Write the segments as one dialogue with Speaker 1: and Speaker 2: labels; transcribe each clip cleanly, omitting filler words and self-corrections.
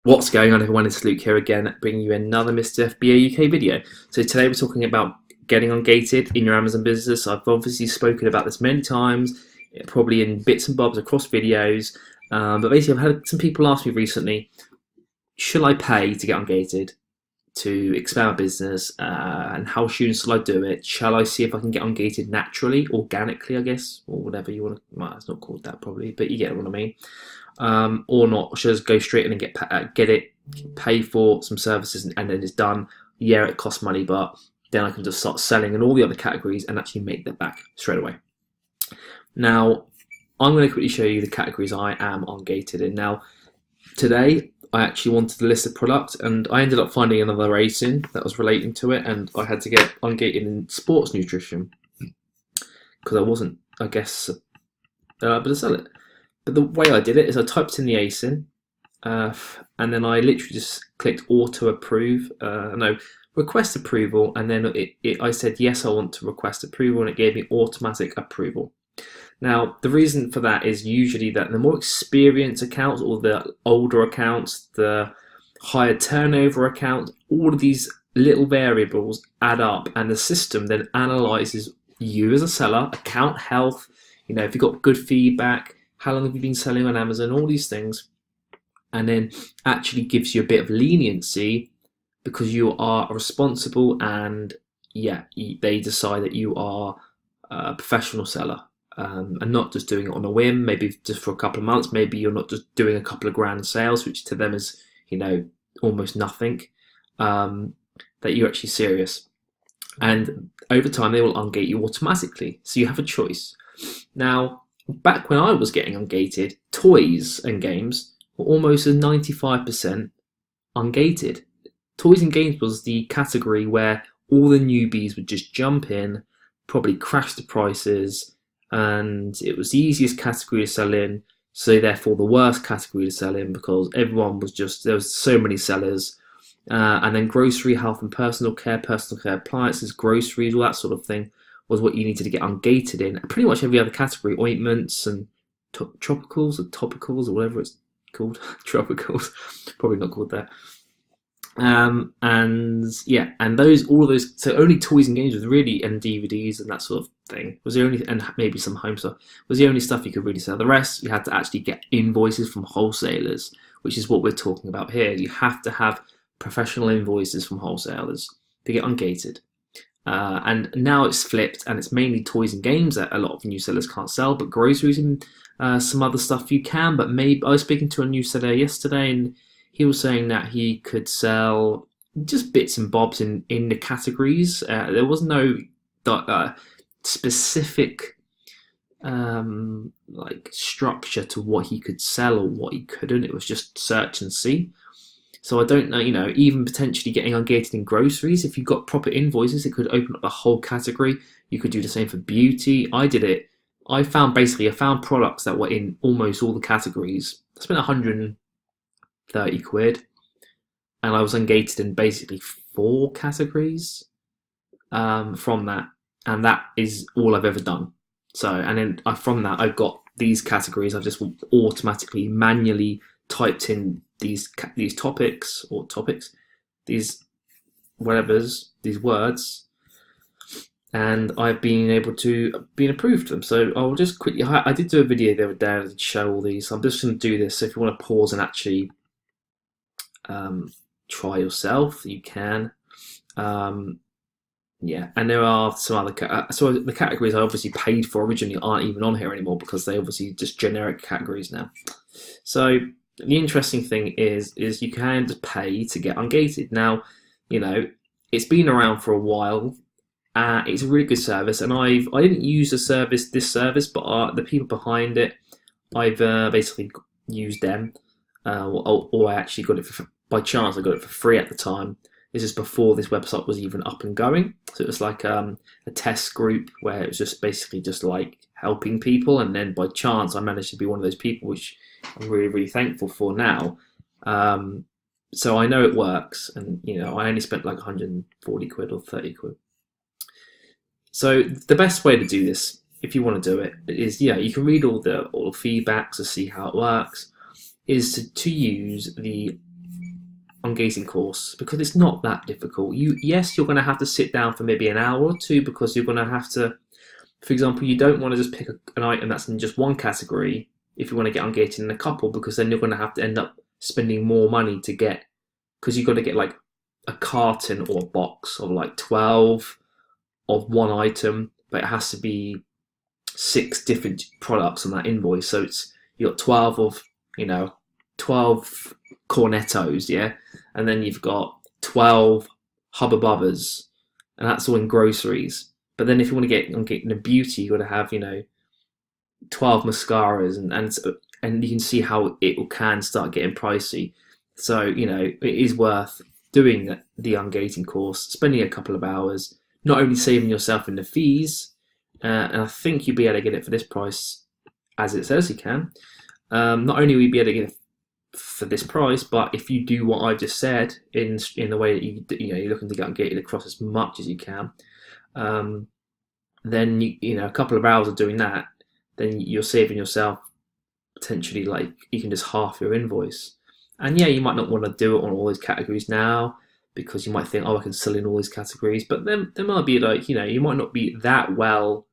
Speaker 1: What's going on, everyone? It's Luke here again, bringing you another Mr. FBA UK video. So today we're talking about getting ungated in your Amazon business. I've obviously spoken about this many times, probably in bits and bobs across videos. But basically, I've had some people ask me recently, should I pay to get ungated to expand my business? And how soon shall I do it? Shall I see if I can get ungated naturally, organically, I guess, or whatever you want to, well, it's not called that probably, but you get what I mean. Or not? Should I just go straight in and get it, pay for some services, and then it's done? Yeah, it costs money, but then I can just start selling in all the other categories and actually make that back straight away. Now, I'm going to quickly show you the categories I am ungated in. Now, today I actually wanted to list a product, and I ended up finding another ASIN that was relating to it, and I had to get ungated in sports nutrition because I wasn't, I guess, able to sell it. But the way I did it is I typed in the ASIN, and then I literally just clicked auto approve, request approval, and then I said yes, I want to request approval, and it gave me automatic approval. Now, the reason for that is usually that the more experienced accounts, or the older accounts, the higher turnover accounts, all of these little variables add up, and the system then analyzes you as a seller, account health, if you've got good feedback, how long have you been selling on Amazon, all these things, and then actually gives you a bit of leniency because you are responsible, and they decide that you are a professional seller, and not just doing it on a whim, maybe just for a couple of months. Maybe you're not just doing a couple of grand sales, which to them is almost nothing, that you're actually serious. And over time they will ungate you automatically, so you have a choice. Now, back when I was getting ungated, toys and games were almost a 95% ungated. Toys and games was the category where all the newbies would just jump in, probably crash the prices, and it was the easiest category to sell in, so therefore the worst category to sell in, because everyone was just, there was so many sellers. And then grocery, health and personal care appliances, groceries, all that sort of thing was what you needed to get ungated in. Pretty much every other category, ointments and tropicals or whatever it's called, tropicals, probably not called that. And all of those. So only toys and games was really, and DVDs and that sort of thing was the only, and maybe some home stuff was the only stuff you could really sell. The rest you had to actually get invoices from wholesalers, which is what we're talking about here. You have to have professional invoices from wholesalers to get ungated. And now it's flipped, and it's mainly toys and games that a lot of new sellers can't sell, but groceries and some other stuff you can. But maybe I was speaking to a new seller yesterday, and he was saying that he could sell just bits and bobs in the categories. There was no specific structure to what he could sell or what he couldn't. It was just search and see. So I don't know, even potentially getting ungated in groceries, if you've got proper invoices, it could open up a whole category. You could do the same for beauty. I did it. I found products that were in almost all the categories. I spent 130 quid, and I was ungated in basically 4 categories from that. And that is all I've ever done. So, and then from that, I've got these categories. I've just automatically, manually typed in these topics, these words, and I've been able to be approved them. So I'll just quickly, I did do a video the other day to show all these. So I'm just going to do this. So if you want to pause and actually try yourself, you can. And there are some other so the categories I obviously paid for originally aren't even on here anymore, because they obviously just generic categories now. So the interesting thing is you can just pay to get ungated. Now, it's been around for a while. It's a really good service, and I didn't use this service, but the people behind it, I've basically used them, or I actually got it by chance. I got it for free at the time. This is before this website was even up and going. So it was like a test group where it was just basically just like helping people, and then by chance I managed to be one of those people, which I'm really, really thankful for now. So I know it works, and I only spent like 140 quid or 30 quid. So the best way to do this, if you want to do it, is you can read all the feedbacks to see how it works. Is to use the ungating course, because it's not that difficult. Yes, you're going to have to sit down for maybe an hour or two, because you're going to have to, for example, you don't want to just pick an item that's in just one category if you want to get ungated in a couple, because then you're going to have to end up spending more money to get, because you've got to get like a carton or a box of like 12 of one item, but it has to be 6 different products on that invoice. So you got 12 of 12 cornettos, yeah, and then you've got 12 Hubba Bubbas, and that's all in groceries. But then if you want to get in a beauty, you've got to have 12 mascaras, and you can see how it can start getting pricey. So it is worth doing the ungating course, spending a couple of hours, not only saving yourself in the fees, and I think you'll be able to get it for this price, as it says you can. Not only will you be able to get it for this price, but if you do what I've just said in the way that you're looking to get ungated across as much as you can, then a couple of hours of doing that, then you're saving yourself potentially, like, you can just half your invoice. And yeah, you might not want to do it on all these categories now, because you might think, oh, I can sell in all these categories, but then there might be like, you might not be that well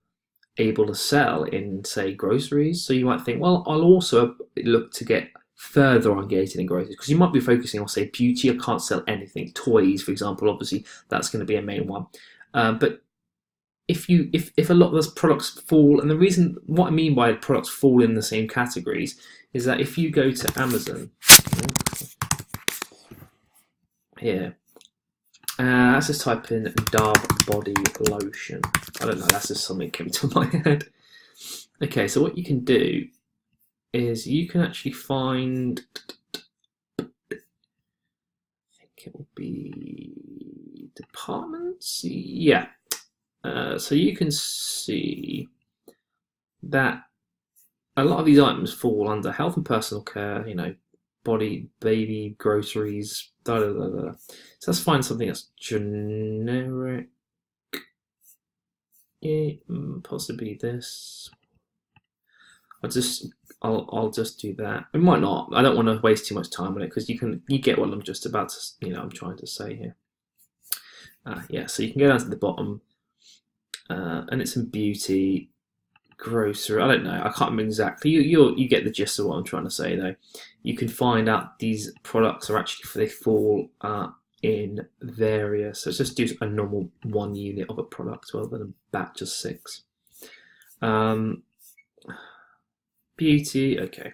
Speaker 1: able to sell in, say, groceries. So you might think, well, I'll also look to get further ungated in groceries, because you might be focusing on, say, beauty. I can't sell anything. Toys, for example, obviously that's going to be a main one. But if a lot of those products fall, and the reason, what I mean by products fall in the same categories, is that if you go to Amazon here, let's just type in Dove body lotion. I don't know, that's just something that came to my head. Okay, so what you can do is you can actually find, I think it will be departments, yeah. So you can see that a lot of these items fall under health and personal care, body, baby, groceries, da da da da. So let's find something that's generic. Yeah, possibly this. I'll just do that. It might not. I don't want to waste too much time on it, because you get what I'm just about to I'm trying to say here. Yeah, so you can go down to the bottom, and it's in beauty, grocery. I don't know. I can't remember exactly. You get the gist of what I'm trying to say, though. You can find out these products are actually, they fall in various. So let's just do a normal 1 unit of a product rather than a batch of 6. Beauty, okay,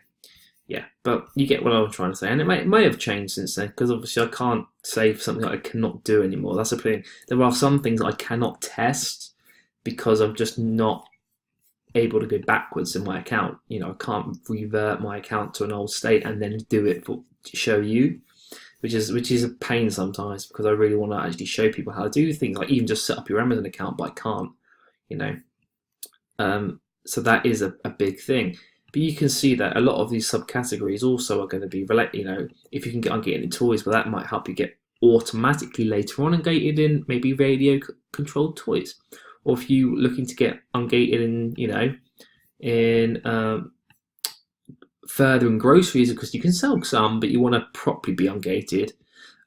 Speaker 1: yeah, but you get what I'm trying to say, and it may have changed since then, because obviously I can't say something that I cannot do anymore. That's the thing. There are some things I cannot test because I'm just not able to go backwards in my account. I can't revert my account to an old state and then do it to show you, which is a pain sometimes, because I really want to actually show people how to do things, like even just set up your Amazon account, but I can't. So that is a big thing. But you can see that a lot of these subcategories also are going to be related. If you can get ungated in toys, well, that might help you get automatically later on ungated in maybe radio controlled toys. Or if you're looking to get ungated in further in groceries, because you can sell some, but you want to properly be ungated,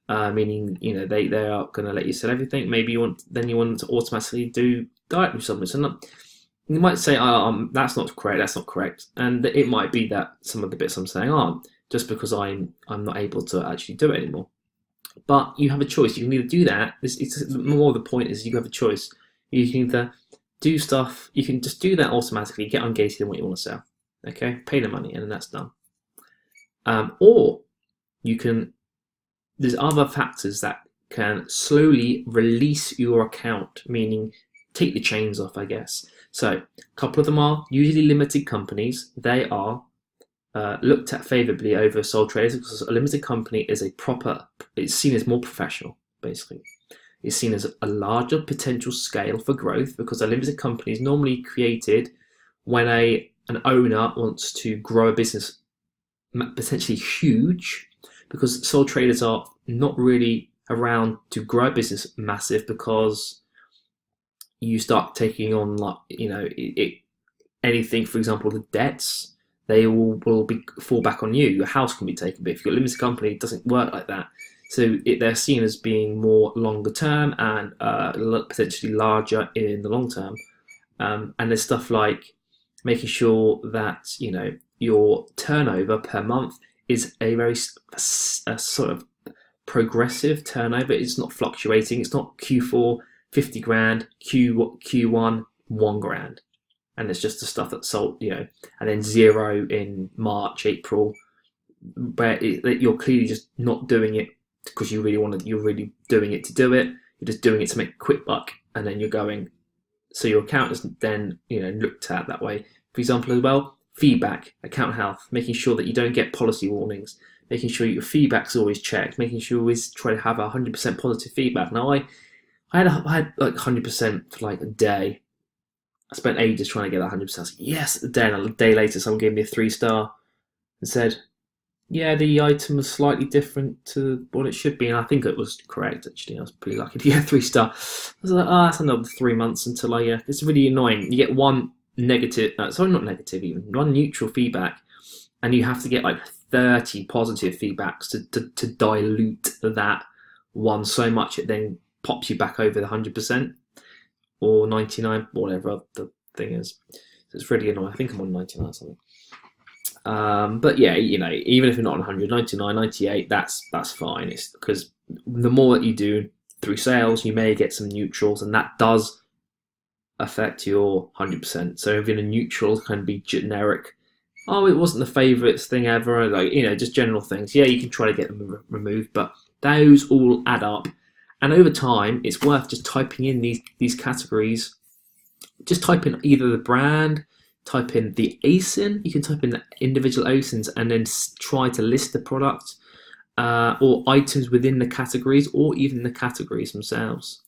Speaker 1: meaning they are going to let you sell everything. Maybe you want to automatically do dietary supplements. And you might say, that's not correct, and it might be that some of the bits I'm saying aren't, just because I'm not able to actually do it anymore. But you have a choice. You can either do that. It's more the point is you have a choice. You can either do stuff. You can just do that automatically, get ungated in what you want to sell. Okay, pay the money, and then that's done. Or you can. There's other factors that can slowly release your account, meaning take the chains off, I guess. So a couple of them are usually limited companies. They are looked at favourably over sole traders, because a limited company is it's seen as more professional, basically. It's seen as a larger potential scale for growth, because a limited company is normally created when an owner wants to grow a business potentially huge, because sole traders are not really around to grow a business massive, because you start taking on, like, anything, for example, the debts, they will fall back on you. Your house can be taken, but if you've got a limited company, it doesn't work like that. So they're seen as being more longer term and potentially larger in the long term. And there's stuff like making sure that your turnover per month is a very sort of progressive turnover. It's not fluctuating. It's not Q4 50 grand, Q1 1 grand, and it's just the stuff that's sold, and then 0 in March, April, where you're clearly just not doing it because you're really doing it to do it. You're just doing it to make a quick buck, and then you're going. So your account is then looked at that way. For example, as well, feedback, account health, making sure that you don't get policy warnings, making sure your feedback's always checked, making sure you always try to have 100% positive feedback. Now I had like 100% for like a day. I spent ages trying to get that 100%. I was like, yes, a day, and a day later someone gave me a 3-star and said, yeah, the item was slightly different to what it should be, and I think it was correct, actually. I was pretty lucky to get a 3-star. I was like, that's another 3 months until it's really annoying. You get one negative, sorry, not negative even, one neutral feedback, and you have to get like 30 positive feedbacks to dilute that one so much it then pops you back over the 100% or 99, whatever the thing is. So it's really annoying. I think I'm on 99 or something. But yeah, even if you're not on 100, 99, 98, that's fine. It's because the more that you do through sales, you may get some neutrals, and that does affect your 100%. So if in a neutral can be generic, oh, it wasn't the favourites thing ever, like just general things. Yeah, you can try to get them removed, but those all add up, and over time, it's worth just typing in these categories. Just type in either the brand, type in the ASIN. You can type in the individual ASINs and then try to list the product or items within the categories, or even the categories themselves.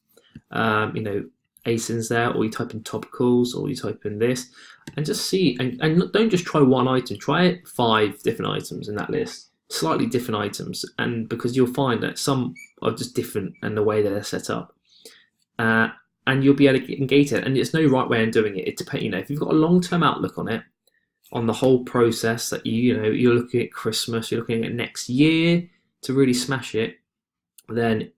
Speaker 1: ASINs there, or you type in topicals, or you type in this, and just see. And don't just try one item. Try 5 different items in that list, slightly different items, and because you'll find that some are just different in the way that they're set up. And you'll be able to engage it. And there's no right way in doing it. It depends. If you've got a long-term outlook on it, on the whole process, that you're looking at Christmas, you're looking at next year to really smash it, then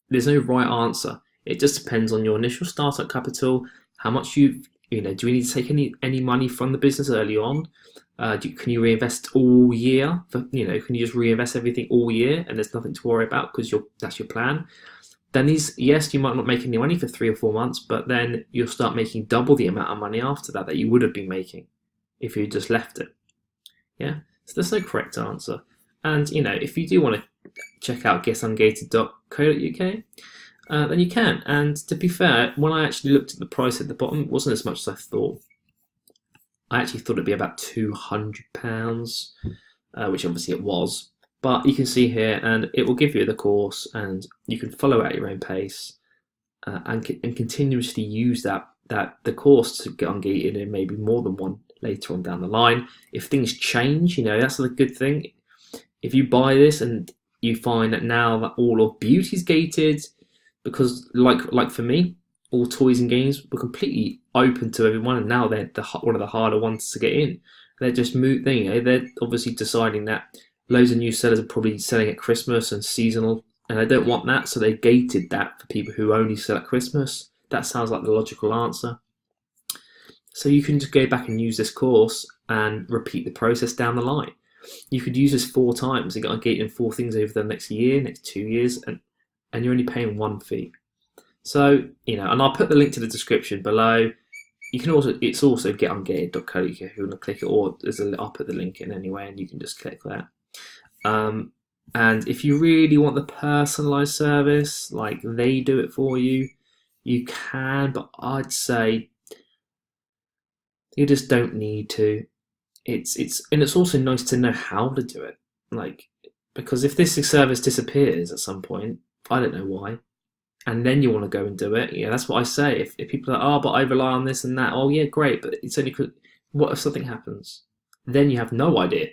Speaker 1: there's no right answer. It just depends on your initial startup capital, how much do we need to take any money from the business early on? Can you reinvest all year? Can you just reinvest everything all year and there's nothing to worry about because that's your plan? Then yes, you might not make any money for 3 or 4 months, but then you'll start making double the amount of money after that you would have been making if you just left it. Yeah, so there's no correct answer. And if you do want to check out getungated.co.uk, then you can. And to be fair, when I actually looked at the price at the bottom, it wasn't as much as I thought. I actually thought it'd be about £200, which obviously it was. But you can see here, and it will give you the course, and you can follow at your own pace, and continuously use the course to get Ungated, and maybe more than one later on down the line. If things change, that's the good thing. If you buy this and you find that now that all of beauty's gated, because like for me, all toys and games were completely open to everyone, and now they're one of the harder ones to get in. They're just they're obviously deciding that loads of new sellers are probably selling at Christmas and seasonal, and they don't want that, so they gated that for people who only sell at Christmas. That sounds like the logical answer. So you can just go back and use this course and repeat the process down the line. You could use this 4 times and get Ungated in 4 things over the next year, next 2 years, and you're only paying 1 fee. So, and I'll put the link to the description below. You can it's also getungated.co.uk if you want to click it, or I'll put the link in anyway, and you can just click that. And if you really want the personalized service, like they do it for you, you can, but I'd say you just don't need to. It's also nice to know how to do it, because if this service disappears at some point, I don't know why, and then you want to go and do it. That's what I say. If people are like, but I rely on this and that, oh yeah, great, but it's only what if something happens? Then you have no idea.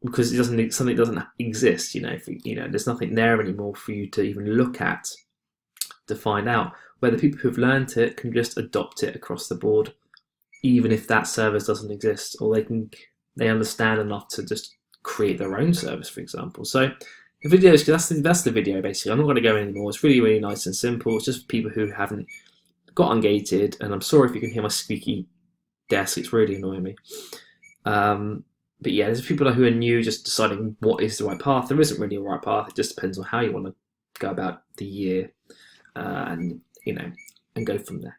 Speaker 1: Because something doesn't exist, there's nothing there anymore for you to even look at to find out. Whether people who've learned it can just adopt it across the board, even if that service doesn't exist, or they understand enough to just create their own service, for example. So videos, because that's the video basically. I'm not going to go anymore. It's really, really nice and simple. It's just for people who haven't got Ungated, and I'm sorry if you can hear my squeaky desk. It's really annoying me. But yeah, there's people who are new, just deciding what is the right path. There isn't really a right path. It just depends on how you want to go about the year, and go from there.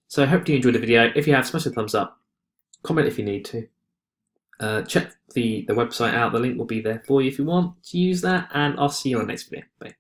Speaker 1: So I hope you enjoyed the video. If you have, smash the thumbs up. Comment if you need to. Check the website out. The link will be there for you if you want to use that. And I'll see you on the next video. Bye.